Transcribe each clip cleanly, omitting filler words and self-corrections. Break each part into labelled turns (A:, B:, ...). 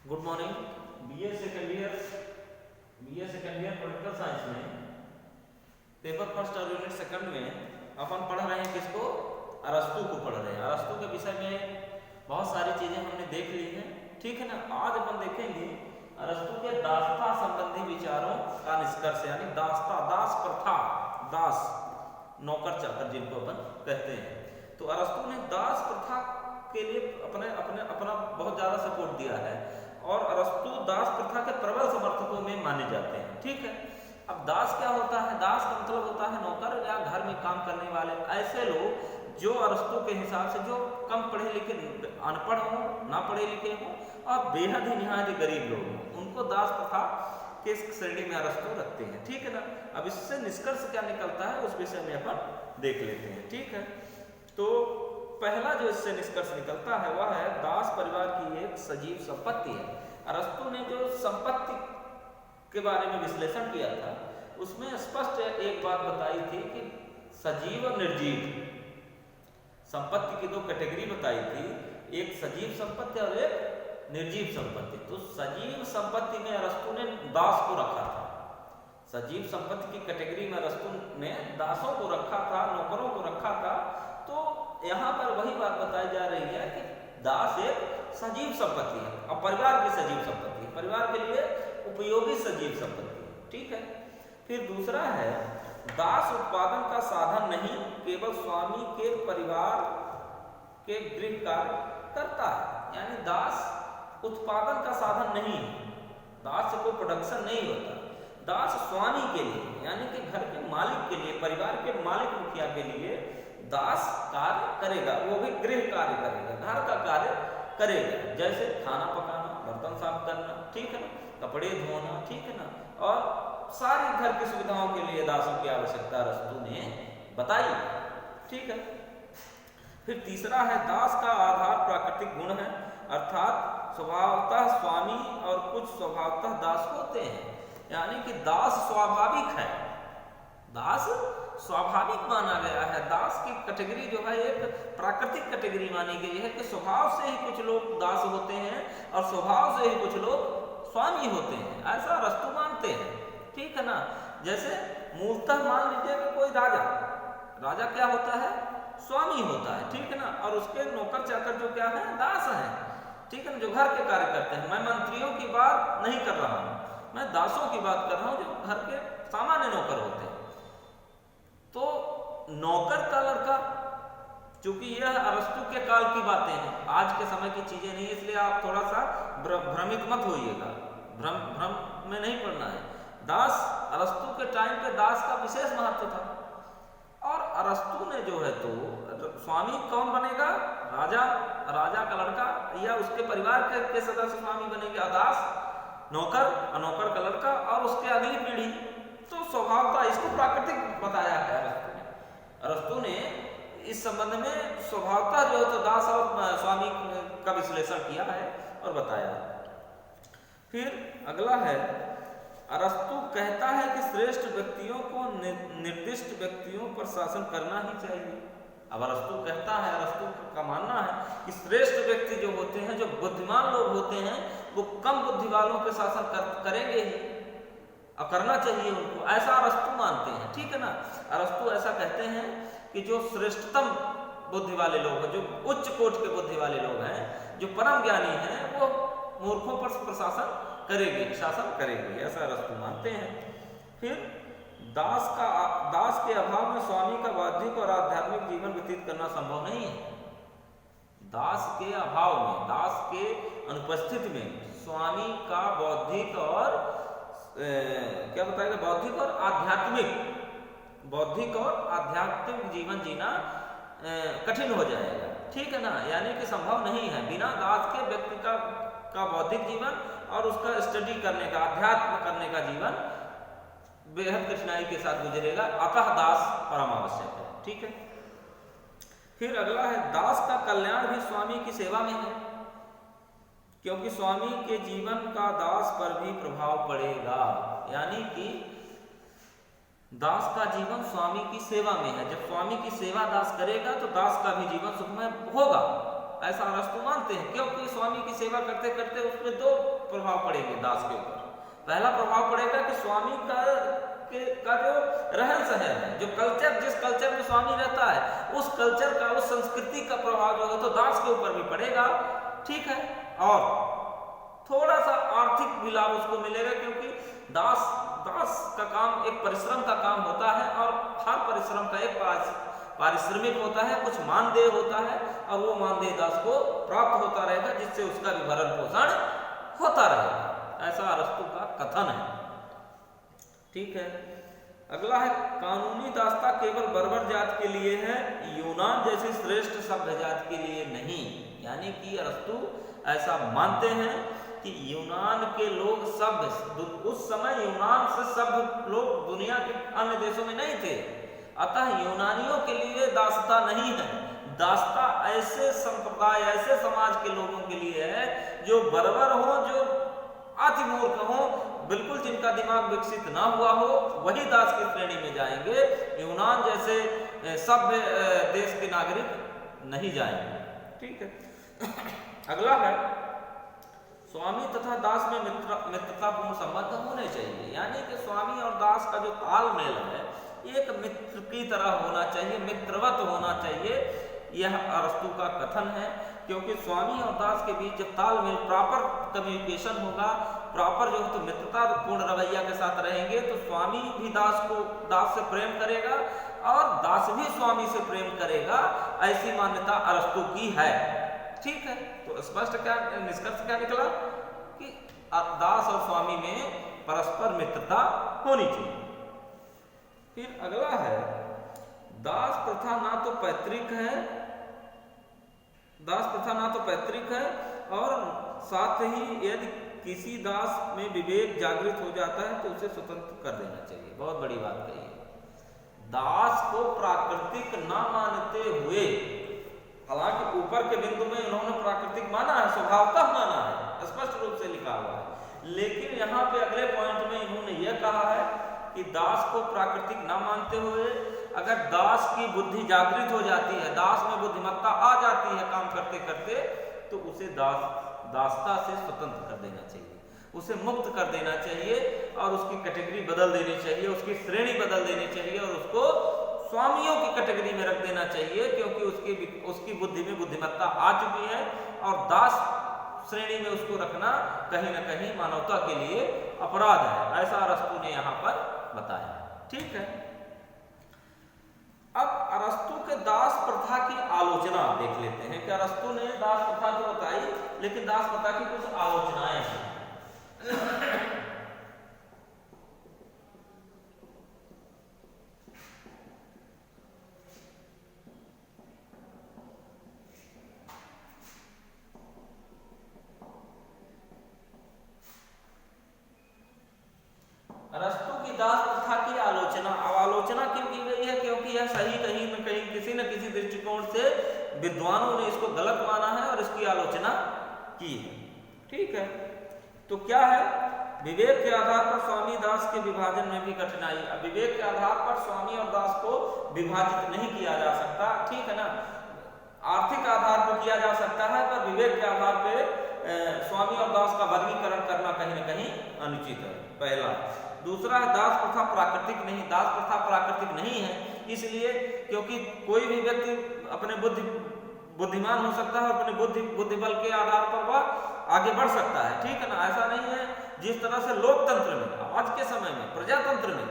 A: Good morning. BA second year political science में paper first और unit second में अपन पढ़ रहे हैं किसको? अरस्तु को पढ़ रहे हैं। अरस्तु के विषय में बहुत सारी चीजें हमने देख ली हैं, ठीक है ना। आज अपन देखेंगे अरस्तु के दासता संबंधी विचारों का निष्कर्ष, यानी दासता, दास प्रथा, दास नौकर चाकर जिनको अपन कहते हैं। तो अरस्तु ने दास प्रथा के लिए अपना बहुत ज्यादा सपोर्ट दिया है और अरस्तु दास प्रथा के प्रबल समर्थकों में माने जाते हैं, ठीक है। अब दास क्या होता है? दास का मतलब होता है नौकर या घर में काम करने वाले ऐसे लोग जो अरस्तु के हिसाब से जो कम पढ़े लिखे, अनपढ़ हो, ना पढ़े लिखे हो और बेहद ही निहायत गरीब लोग हों, उनको दास प्रथा के श्रेणी में अरस्तु रखते हैं, ठीक है ना। अब इससे निष्कर्ष क्या निकलता है उस विषय में अपन देख लेते हैं, ठीक है। तो पहला जो इससे निष्कर्ष निकलता है वह है दास परिवार की एक सजीव संपत्ति है। अरस्तु ने जो संपत्ति के बारे में विश्लेषण किया था उसमें स्पष्ट एक बात बताई थी कि सजीव और निर्जीव संपत्ति की दो कैटेगरी बताई थी, एक सजीव संपत्ति और एक निर्जीव संपत्ति। तो सजीव संपत्ति में अरस्तु ने दास को रखा था, सजीव संपत्ति की कैटेगरी में अरस्तु ने दासों को रखा था, नौकरों को रखा था। तो यहाँ पर वही बात बताई जा रही है कि दास एक सजीव संपत्ति है और परिवार की सजीव संपत्ति है, परिवार के लिए उपयोगी सजीव संपत्ति है, ठीक है। फिर दूसरा है दास उत्पादन का साधन नहीं, केवल स्वामी के परिवार के गृह कार्य करता है। यानी दास उत्पादन का साधन नहीं है, दास से कोई प्रोडक्शन नहीं होता। दास स्वामी के लिए यानी कि घर के मालिक के लिए, परिवार के मालिक मुखिया के लिए दास कार्य करेगा, वो भी गृह कार्य करेगा, घर का कार्य करेगा, जैसे खाना पकाना, बर्तन साफ करना, ठीक है ना, कपड़े धोना, ठीक है ना, और सारी घर की सुविधाओं के लिए दासों की आवश्यकता अरस्तु ने बताई, ठीक है। फिर तीसरा है दास का आधार प्राकृतिक गुण है, अर्थात स्वभावतः स्वामी और कुछ स्वभावतः दास होते हैं। यानी कि दास स्वाभाविक है, दास स्वाभाविक माना गया है। दास की कैटेगरी जो है एक प्राकृतिक कैटेगरी मानी गई है कि स्वभाव से ही कुछ लोग दास होते हैं और स्वभाव से ही कुछ लोग स्वामी होते हैं, ऐसा अरस्तु मानते हैं, ठीक है ना। जैसे मूलतः मान लीजिए कि कोई राजा क्या होता है? स्वामी होता है, ठीक है ना, और उसके नौकर चाकर जो क्या है? दास हैं, ठीक है ना, जो घर के कार्य करते हैं। मैं मंत्रियों की बात नहीं कर रहा हूं, मैं दासों की बात कर रहा हूं जो घर के सामान्य नौकर होते हैं। तो नौकर का लड़का, चूंकि यह अरस्तु के काल की बातें हैं, आज के समय की चीजें नहीं, इसलिए आप थोड़ा सा भ्रमित मत होइएगा, भ्रम में नहीं पड़ना है। दास, अरस्तु के टाइम पे दास का विशेष महत्व था और अरस्तु ने जो है तो स्वामी कौन बनेगा? राजा का लड़का या उसके परिवार के सदस्य स्वामी बनेंगे, दास नौकर का लड़का और उसके अगली पीढ़ी। तो स्वभावता इसको प्राकृतिक बताया है अरस्तु ने इस संबंध में स्वभावता जो है तो दास और स्वामी का विश्लेषण किया है और बताया। फिर अगला है अरस्तु कहता है कि श्रेष्ठ व्यक्तियों को निर्दिष्ट व्यक्तियों पर शासन करना ही चाहिए। अब अरस्तु कहता है, अरस्तु का मानना है कि श्रेष्ठ व्यक्ति जो होते हैं, जो बुद्धिमान लोग होते हैं, वो कम बुद्धि वालों पर शासन करेंगे ही और करना चाहिए उनको, ऐसा अरस्तु मानते हैं, ठीक है ना। अरस्तु ऐसा कहते हैं कि जो श्रेष्ठतम बुद्धि वाले लोग हैं, जो उच्च कोटि के बुद्धि वाले लोग हैं, जो परम ज्ञानी हैं, वो मूर्खों पर प्रशासन करेंगे, शासन करेंगे, ऐसा अरस्तु मानते हैं। फिर दास के अभाव में स्वामी का बौद्धिक और आध्यात्मिक जीवन व्यतीत करना संभव नहीं है। दास के अभाव में, दास के अनुपस्थिति में स्वामी का बौद्धिक और क्या बताएगा? बौद्धिक और आध्यात्मिक जीवन जीना कठिन हो जाएगा, ठीक है ना। यानी कि संभव नहीं है बिना दास के व्यक्ति का बौद्धिक जीवन और उसका स्टडी करने का, अध्यात्म करने का जीवन बेहद कठिनाई के साथ गुजरेगा, अतः दास परम आवश्यक है, ठीक है। फिर अगला है दास का कल्याण भी स्वामी की सेवा में है, क्योंकि स्वामी के जीवन का दास पर भी प्रभाव पड़ेगा। यानी कि दास का जीवन स्वामी की सेवा में है, जब स्वामी की सेवा दास करेगा तो दास का भी जीवन सुखमय होगा, ऐसा अरस्तु मानते हैं। क्योंकि स्वामी की सेवा करते करते उसमें दो प्रभाव पड़ेंगे दास के ऊपर। पहला प्रभाव पड़ेगा कि स्वामी का जो रहन सहन है, जो कल्चर, जिस कल्चर में स्वामी रहता है उस कल्चर का, उस संस्कृति का प्रभाव जो है तो दास के ऊपर भी पड़ेगा। ठीक है, और थोड़ा सा आर्थिक भी लाभ उसको मिलेगा, क्योंकि दास का काम एक परिश्रम का काम होता है और हर परिश्रम का एक पारिश्रमिक होता है, कुछ मानदेय होता है, और वो मानदेय दास को प्राप्त होता रहेगा, जिससे उसका भी भरण पोषण होता रहेगा। ऐसा अरस्तु का कथन है। ठीक है, अगला है कानूनी दासता केवल बर्बर जात के लिए है, यूनान जैसी श्रेष्ठ सभ्य जात के लिए नहीं। यानी कि अरस्तु ऐसा मानते हैं कि यूनान के लोग सभ्य, उस समय यूनान से सभ्य लोग दुनिया के अन्य देशों में नहीं थे, अतः यूनानियों के लिए दासता नहीं है। दासता ऐसे संप्रदाय, ऐसे समाज के लोगों के लिए है जो बर्बर हो, जो अति मूर्ख हो, बिल्कुल जिनका दिमाग विकसित ना हुआ हो, वही दास की श्रेणी में जाएंगे। यूनान जैसे सभ्य देश के नागरिक नहीं जाएंगे। ठीक है, अगला है स्वामी तथा दास में मित्रतापूर्ण संबंध होने चाहिए। यानी कि स्वामी और दास का जो तालमेल है एक मित्र की तरह होना चाहिए, मित्रवत होना चाहिए, यह अरस्तु का कथन है। क्योंकि स्वामी और दास के बीच जब तालमेल, प्रॉपर कम्युनिकेशन होगा, प्रॉपर जो है तो मित्रतापूर्ण रवैया के साथ रहेंगे, तो स्वामी भी दास से प्रेम करेगा और दास भी स्वामी से प्रेम करेगा। ऐसी मान्यता अरस्तु की है। ठीक है, तो स्पष्ट क्या निष्कर्ष क्या निकला कि दास और स्वामी में परस्पर मित्रता होनी चाहिए। फिर अगला है दास प्रथा ना तो पैतृक है, दास प्रथा ना तो पैतृक है, और साथ ही यदि किसी दास में विवेक जागृत हो जाता है तो उसे स्वतंत्र कर देना चाहिए। बहुत बड़ी बात कही है। दास को प्राकृतिक ना मानते हुए, हालांकि ऊपर के बिंदु में इन्होंने प्राकृतिक माना है, स्वभावतः माना है, स्पष्ट रूप से लिखा हुआ है, लेकिन यहाँ पे अगले पॉइंट में इन्होंने यह कहा है कि दास को प्राकृतिक ना मानते हुए अगर दास की बुद्धि जागृत हो जाती है, दास में बुद्धिमत्ता आ जाती है काम करते करते, तो उसे दासता से स्वतंत्र कर देना चाहिए, उसे मुक्त कर देना चाहिए और उसकी कैटेगरी बदल देनी चाहिए, उसकी श्रेणी बदल देनी चाहिए और उसको स्वामियों की कैटेगरी में रख देना चाहिए, क्योंकि उसकी बुद्धि में बुद्धिमत्ता आ चुकी है और दास श्रेणी में उसको रखना कहीं ना कहीं मानवता के लिए अपराध है। ऐसा अरस्तु ने यहाँ पर बताया। ठीक है, अब अरस्तु के दास प्रथा की आलोचना देख लेते हैं कि अरस्तु ने दास प्रथा तो बताई, लेकिन दास प्रथा की कुछ आलोचनाएं हैं। अरस्तु की दास प्रथा की आलोचना, अब आलोचना क्यों की गई है? क्योंकि यह सही कहीं न कहीं किसी न किसी दृष्टिकोण से विद्वानों ने इसको गलत माना है और इसकी आलोचना की है। ठीक है, तो क्या है? विवेक के आधार पर स्वामी दास के विभाजन में भी कठिनाई। अब विवेक के आधार पर स्वामी और दास को विभाजित नहीं किया जा सकता, ठीक है ना। आर्थिक आधार पर किया जा सकता है, पर विवेक के आधार पर स्वामी और दास का वर्गीकरण करना कहीं न कहीं अनुचित है, पहला। दूसरा है दास प्रथा प्राकृतिक नहीं, दास प्रथा प्राकृतिक नहीं है इसलिए क्योंकि कोई भी व्यक्ति अपने बुद्धिमान हो सकता है, अपने बुद्धि बल के आधार पर वह आगे बढ़ सकता है, ठीक है ना। ऐसा नहीं है जिस तरह से लोकतंत्र में, आज के समय में प्रजातंत्र में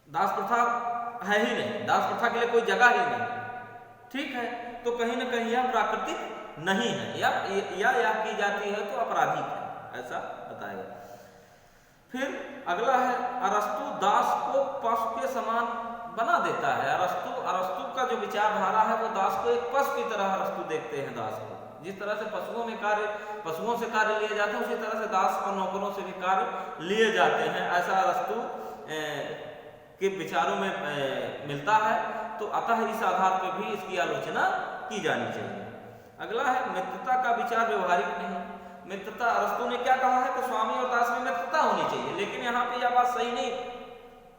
A: दास प्रथा है ही नहीं, दास प्रथा के लिए कोई जगह ही नहीं, ठीक है। तो कहीं ना कहीं यह प्राकृतिक नहीं है या की जाती है तो अपराधिक है, ऐसा बताएगा। फिर अगला है अरस्तु दास को पशु के समान बना देता है। अरस्तु का जो विचारधारा है वो दास को एक पशु की तरह अरस्तु देखते हैं दास को। जिस तरह से पशुओं से कार्य लिए जाते हैं, उसी तरह से दास और नौकरों से भी कार्य लिए जाते हैं, ऐसा अरस्तु के विचारों में मिलता है। तो अतः इस आधार पर भी इसकी आलोचना की जानी चाहिए। अगला है मित्रता का विचार व्यवहारिक नहीं। मित्रता, अरस्तु ने क्या कहा है कि स्वामी और दास में मित्रता होनी चाहिए, लेकिन यहाँ पे यह बात सही नहीं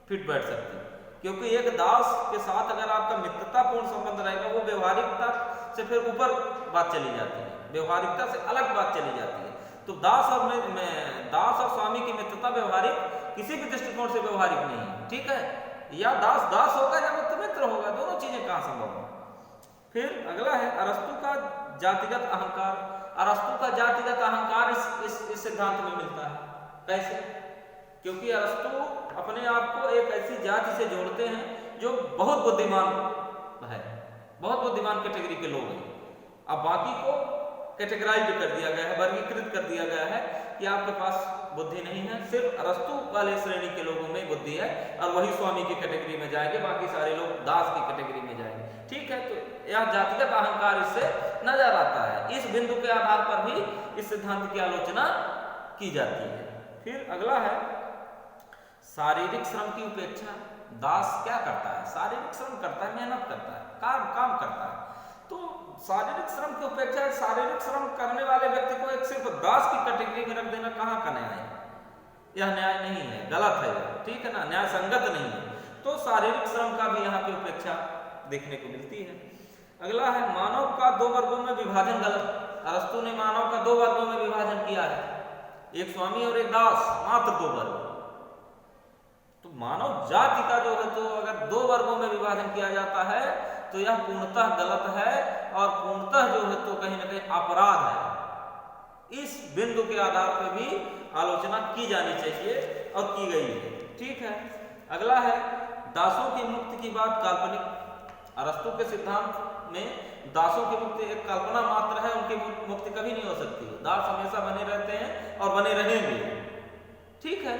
A: फिट बैठ सकती, क्योंकि एक दास के साथ अगर आपका मित्रतापूर्ण संबंध रहेगा, वो व्यवहारिकता से फिर ऊपर बात चली जाती है, व्यवहारिकता से अलग बात चली जाती है। तो दास और स्वामी की मित्रता व्यवहारिक किसी भी दृष्टिकोण से व्यवहारिक नहीं है, ठीक है। या दास दास होगा या मित्र होगा, दोनों चीजें कहां संभव है। फिर अगला है अरस्तु का जातिगत अहंकार। अरस्तु का जातिगत अहंकार इस सिद्धांत में मिलता है। कैसे? क्योंकि अरस्तु अपने आप को एक ऐसी जाति से जोड़ते हैं जो बहुत बुद्धिमान है, बहुत बुद्धिमान कैटेगरी के लोग हैं। अब बाकी को कैटेगराइज कर दिया गया है, वर्गीकृत कर दिया गया है कि आपके पास बुद्धि नहीं है, सिर्फ अरस्तु वाले श्रेणी के लोगों में बुद्धि है और वही स्वामी की कैटेगरी में जाएंगे, बाकी सारे लोग दास की कैटेगरी में जाएंगे, ठीक है। तो यह जातिगत अहंकार इससे नजर आता है। इस बिंदु के आधार पर भी इस सिद्धांत की आलोचना की जाती है। फिर अगला है शारीरिक श्रम की उपेक्षा। दास क्या करता है? शारीरिक श्रम करता है, मेहनत करता है, काम करता है। तो शारीरिक श्रम की उपेक्षा, शारीरिक श्रम करने वाले व्यक्ति को एक सिर्फ दास की कैटेगरी में रख देना कहाँ का न्याय है? यह न्याय नहीं है, गलत है, ठीक है ना, न्याय संगत नहीं है। तो शारीरिक श्रम का भी यहाँ पे उपेक्षा देखने को मिलती है। अगला है मानव का दो वर्गों में विभाजन गलत। अरस्तु ने मानव का दो वर्गों में विभाजन किया है, एक स्वामी और एक दास, मात्र दो वर्ग। तो मानव जाति का जो है तो अगर दो वर्गों में विभाजन किया जाता है तो यह पूर्णतः गलत है और पूर्णतः जो है तो कहीं ना कहीं अपराध है। इस बिंदु के आधार पर भी आलोचना की जानी चाहिए और की गई है, ठीक है। अगला है दासों की मुक्ति की बात काल्पनिक। अरस्तु के सिद्धांत में दासों की मुक्ति एक कल्पना मात्र है, उनकी मुक्ति कभी नहीं हो सकती। दास हमेशा बने रहते हैं और बने रहेंगे, ठीक है।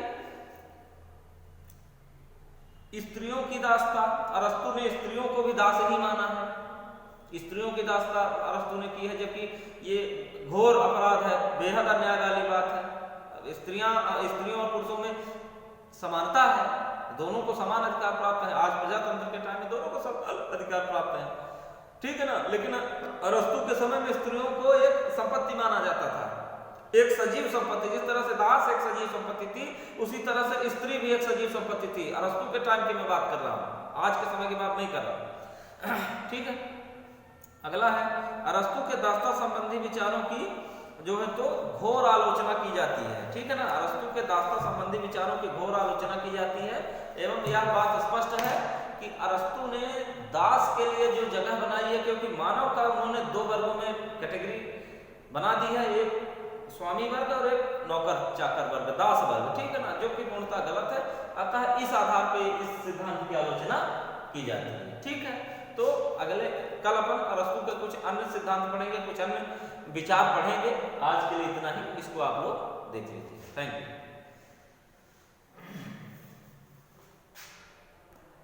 A: स्त्रियों की दासता, अरस्तु ने स्त्रियों को भी दास ही माना है। स्त्रियों की दासता अरस्तु ने की है, जबकि ये घोर अपराध है, बेहद अन्याय वाली बात है। स्त्रियों और पुरुषों में समानता है, दोनों को समान अधिकार प्राप्त है। आज प्रजातंत्र के टाइम में दोनों को समान अधिकार प्राप्त है, ठीक है ना। लेकिन अरस्तु के समय में स्त्रियों को एक संपत्ति माना जाता था, एक सजीव संपत्ति। जिस तरह से दास एक सजीव संपत्ति थी, उसी तरह से स्त्री भी एक सजीव संपत्ति थी। अरस्तु के टाइम की मैं बात कर रहा हूं, आज के समय की बात नहीं कर रहा, ठीक है। अगला है अरस्तु के दासता संबंधी विचारों की जो है तो घोर आलोचना की जाती है, ठीक है ना। अरस्तु के दासता संबंधी विचारों की घोर आलोचना की जाती है एवं यह बात स्पष्ट है कि अरस्तु ने दास के लिए जो जगह बनाई है, क्योंकि मानव का उन्होंने दो वर्गों में कैटेगरी बना दी है, एक स्वामी वर्ग और एक नौकर चाकर वर्ग, दास वर्ग, ठीक है ना, जो कि पूर्णतः गलत है। अतः इस आधार पे इस सिद्धांत की आलोचना की जाती है, ठीक है। तो अगले कल अपन अरस्तु के कुछ अन्य सिद्धांत पढ़ेंगे, कुछ अन्य विचार पढ़ेंगे। आज के लिए इतना ही, इसको आप लोग देख लीजिए। Thank you.